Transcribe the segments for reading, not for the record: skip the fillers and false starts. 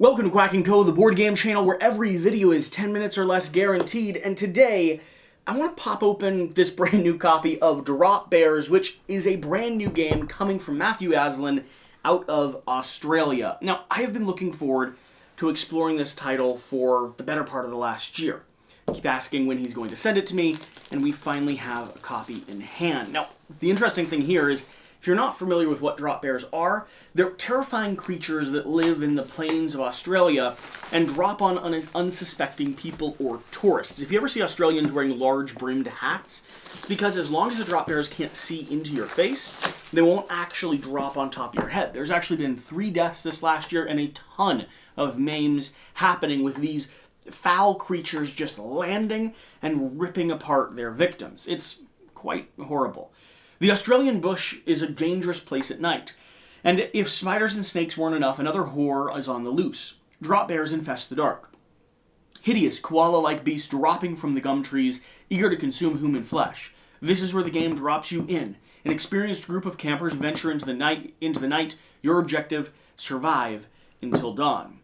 Welcome to Quack Co, the board game channel where every video is 10 minutes or less guaranteed, and today I want to pop open this brand new copy of Drop Bears, which is a brand new game coming from Matthew Aslan out of Australia. Now, I have been looking forward to exploring this title for the better part of the last year. I keep asking when he's going to send it to me, and we finally have a copy in hand. Now, the interesting thing here is, if you're not familiar with what drop bears are, they're terrifying creatures that live in the plains of Australia and drop on unsuspecting people or tourists. If you ever see Australians wearing large brimmed hats, it's because as long as the drop bears can't see into your face, they won't actually drop on top of your head. There's actually been 3 deaths this last year and a ton of maims happening with these foul creatures just landing and ripping apart their victims. It's quite horrible. The Australian bush is a dangerous place at night, and if spiders and snakes weren't enough, another horror is on the loose. Drop bears infest the dark. Hideous, koala-like beasts dropping from the gum trees, eager to consume human flesh. This is where the game drops you in. An experienced group of campers venture into the night. Your objective, survive until dawn.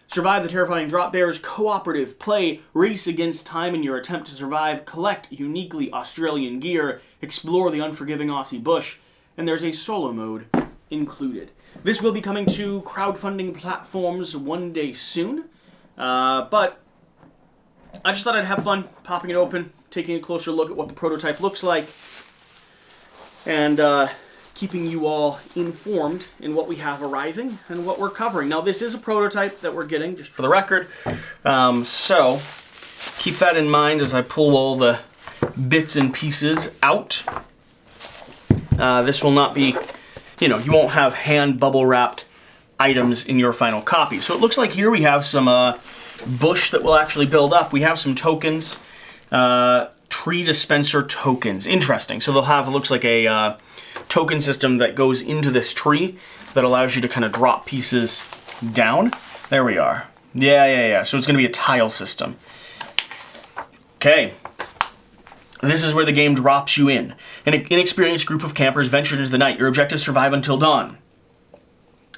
Survive the terrifying drop bears, cooperative, play, race against time in your attempt to survive, collect uniquely Australian gear, explore the unforgiving Aussie bush, and there's a solo mode included. This will be coming to crowdfunding platforms one day soon, but I just thought I'd have fun popping it open, taking a closer look at what the prototype looks like, and keeping you all informed in what we have arriving and what we're covering. Now, this is a prototype that we're getting, just for the record, so keep that in mind as I pull all the bits and pieces out. This will not be, you won't have hand bubble-wrapped items in your final copy. So it looks like here we have some bush that will actually build up. We have some tokens, tree dispenser tokens. Interesting. So they'll have, it looks like a token system that goes into this tree that allows you to kind of drop pieces down. There we are. Yeah. So it's going to be a tile system. Okay. This is where the game drops you in. An inexperienced group of campers ventured into the night. Your objective, survive until dawn.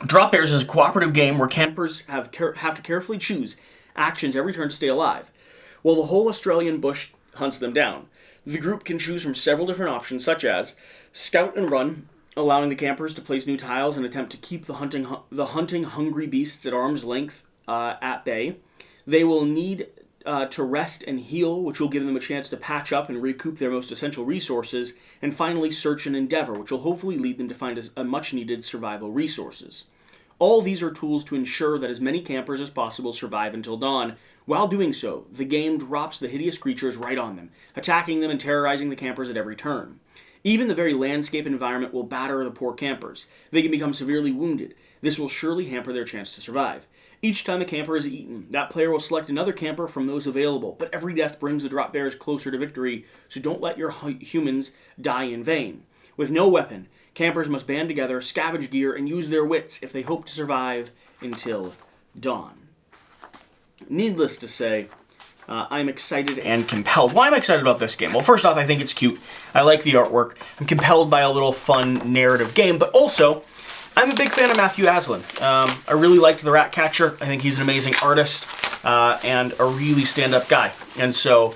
Drop Bears is a cooperative game where campers have to carefully choose actions every turn to stay alive, while the whole Australian bush hunts them down. The group can choose from several different options, such as scout and run, allowing the campers to place new tiles and attempt to keep the hunting hungry beasts at arm's length at bay. They will need to rest and heal, which will give them a chance to patch up and recoup their most essential resources. And finally, search and endeavor, which will hopefully lead them to find a much-needed survival resources. All these are tools to ensure that as many campers as possible survive until dawn. While doing so, the game drops the hideous creatures right on them, attacking them and terrorizing the campers at every turn. Even the very landscape environment will batter the poor campers. They can become severely wounded. This will surely hamper their chance to survive. Each time a camper is eaten, that player will select another camper from those available, but every death brings the drop bears closer to victory, so don't let your humans die in vain. With no weapon, campers must band together, scavenge gear, and use their wits if they hope to survive until dawn. Needless to say, I'm excited and compelled. Why am I excited about this game? Well, first off, I think it's cute. I like the artwork. I'm compelled by a little fun narrative game, but also, I'm a big fan of Matthew Aslan. I really liked The Rat Catcher. I think he's an amazing artist and a really stand-up guy. And so,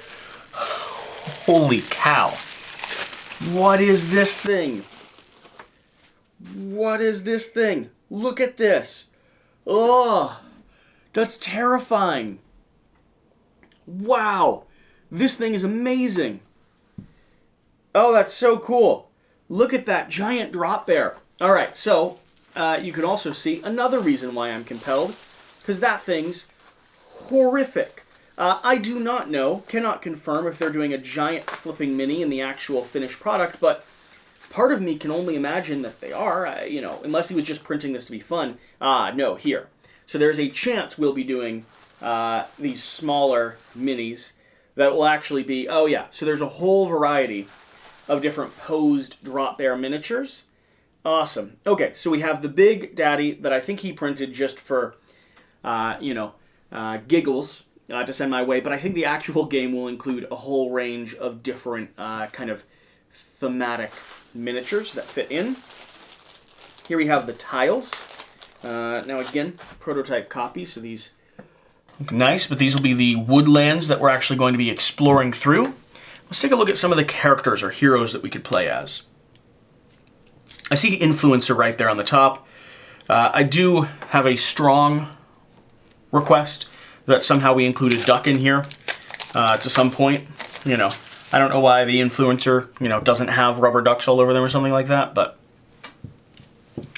holy cow. What is this thing? What is this thing? Look at this. Oh, that's terrifying. Wow, this thing is amazing. Oh, that's so cool. Look at that giant drop bear. All right, so you can also see another reason why I'm compelled, because that thing's horrific. I do not know, cannot confirm if they're doing a giant flipping mini in the actual finished product, but part of me can only imagine that they are, unless he was just printing this to be fun. No, here. So there's a chance we'll be doing these smaller minis that will actually be, oh yeah, so there's a whole variety of different posed drop bear miniatures. Awesome. Okay, so we have the big daddy that I think he printed just for, giggles to send my way, but I think the actual game will include a whole range of different kind of thematic miniatures that fit in. Here we have the tiles. Now again, prototype copies, so these look nice, but these will be the woodlands that we're actually going to be exploring through. Let's take a look at some of the characters or heroes that we could play as. I see Influencer right there on the top. I do have a strong request that somehow we include a duck in here to some point. You know, I don't know why the Influencer, you know, doesn't have rubber ducks all over them or something like that, but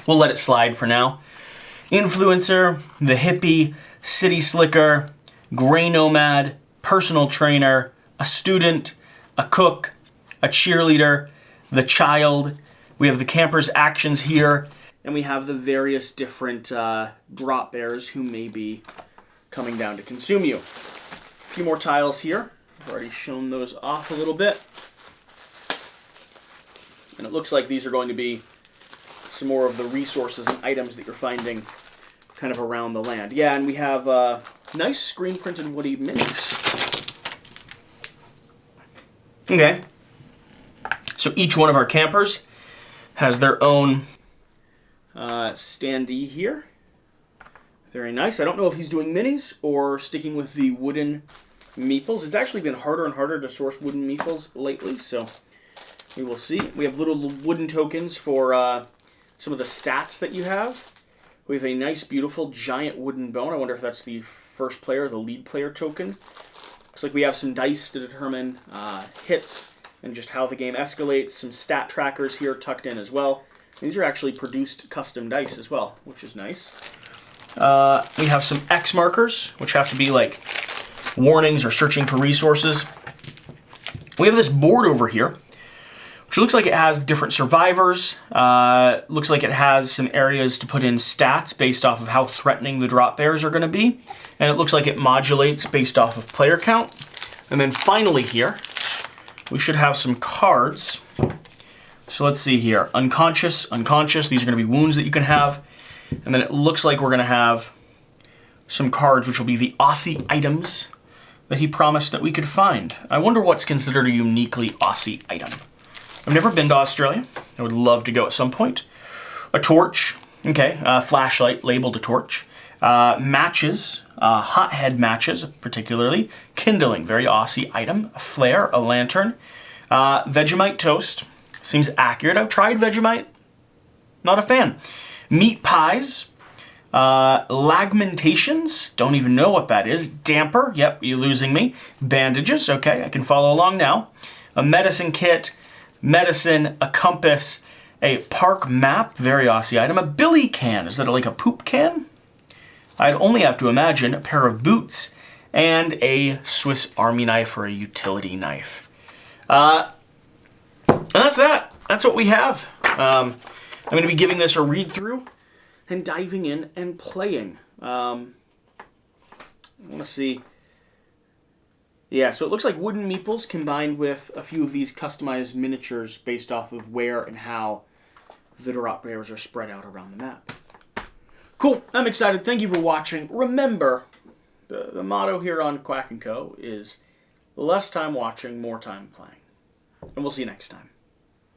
we'll let it slide for now. Influencer, the hippie, city slicker, gray nomad, personal trainer, a student, a cook, a cheerleader, the child. We have the camper's actions here, and we have the various different drop bears who may be coming down to consume you. A few more tiles here. I've already shown those off a little bit. And it looks like these are going to be some more of the resources and items that you're finding kind of around the land. Yeah, and we have nice screen-printed woody minis. Okay. So each one of our campers has their own standee here. Very nice. I don't know if he's doing minis or sticking with the wooden meeples. It's actually been harder and harder to source wooden meeples lately, so we will see. We have little wooden tokens for some of the stats that you have. We have a nice, beautiful, giant wooden bone. I wonder if that's the first player, the lead player token. Looks like we have some dice to determine hits and just how the game escalates. Some stat trackers here tucked in as well. These are actually produced custom dice as well, which is nice. We have some X markers, which have to be like warnings or searching for resources. We have this board over here, which looks like it has different survivors. Looks like it has some areas to put in stats based off of how threatening the drop bears are going to be. And it looks like it modulates based off of player count. And then finally here, we should have some cards. So let's see here. Unconscious, unconscious. These are going to be wounds that you can have. And then it looks like we're going to have some cards, which will be the Aussie items that he promised that we could find. I wonder what's considered a uniquely Aussie item. I've never been to Australia. I would love to go at some point. A torch. Okay, a flashlight labeled a torch. Matches, hothead matches particularly. Kindling, very Aussie item. A flare, a lantern. Vegemite toast. Seems accurate. I've tried Vegemite. Not a fan. Meat pies. Lagmentations. Don't even know what that is. Damper. Yep, you're losing me. Bandages. Okay, I can follow along now. A medicine kit. Medicine. A compass. A park map. Very Aussie item. A billy can. Is that like a poop can? I'd only have to imagine a pair of boots and a Swiss Army knife or a utility knife. And that's that. That's what we have. I'm going to be giving this a read through and diving in and playing. I want to see. Yeah, so it looks like wooden meeples combined with a few of these customized miniatures based off of where and how the drop bears are spread out around the map. Cool, I'm excited. Thank you for watching. Remember, the motto here on Quack Co is less time watching, more time playing. And we'll see you next time.